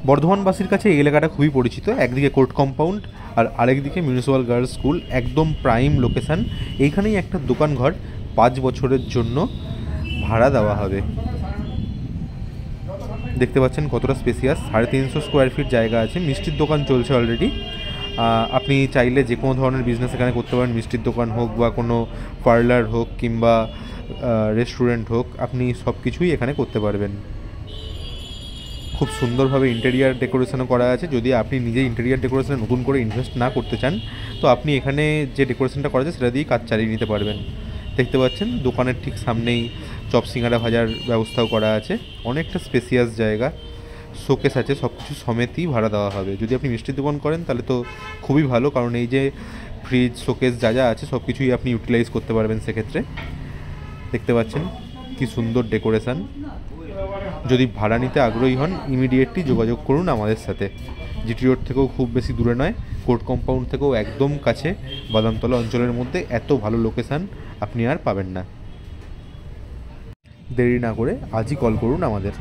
বর্ধমানবাসীর কাছে এই এলাকাটা খুবই পরিচিত। একদিকে কোর্ট কম্পাউন্ড আর আরেকদিকে মিউনিসিপ্যাল গার্লস স্কুল, একদম প্রাইম লোকেশান। এইখানেই একটা দোকানঘর 5 বছরের জন্য ভাড়া দেওয়া হবে। দেখতে পাচ্ছেন কতটা স্পেসিয়াস, 350 স্কোয়ার ফিট জায়গা আছে। মিষ্টির দোকান চলছে অলরেডি। আপনি চাইলে যে কোনো ধরনের বিজনেস এখানে করতে পারেন, মিষ্টির দোকান হোক বা কোনো পার্লার হোক কিংবা রেস্টুরেন্ট হোক, আপনি সব কিছুই এখানে করতে পারবেন। খুব সুন্দরভাবে ইন্টেরিয়ার ডেকোরেশনও করা আছে। যদি আপনি নিজে ইন্টেরিয়ার ডেকোরেশনে নতুন করে ইনভেস্ট না করতে চান, তো আপনি এখানে যে ডেকোরেশনটা করা যায় সেটা দিয়েই কাজ চালিয়ে নিতে পারবেন। দেখতে পাচ্ছেন দোকানের ঠিক সামনেই চপ সিঙ্গারা ভাজার ব্যবস্থাও করা আছে। অনেকটা স্পেসিয়াস জায়গা, শোকেস আছে, সব কিছু সমেতই ভাড়া দেওয়া হবে। যদি আপনি মিষ্টির দোকান করেন তাহলে তো খুবই ভালো, কারণ এই যে ফ্রিজ, শোকেস যা যা আছে সব কিছুই আপনি ইউটিলাইজ করতে পারবেন সেক্ষেত্রে। দেখতে পাচ্ছেন কি সুন্দর ডেকোরেশন। যদি ভাড়া নিতে আগ্রহী হন, ইমিডিয়েটলি যোগাযোগ করুন আমাদের সাথে। জিটি রোড থেকেও খুব বেশি দূরে নয়, কোর্ট কম্পাউন্ড থেকেও একদম কাছে। বাদামতলা অঞ্চলের মধ্যে এত ভালো লোকেশান আপনি আর পাবেন না। দেরি না করে আজই কল করুন আমাদের।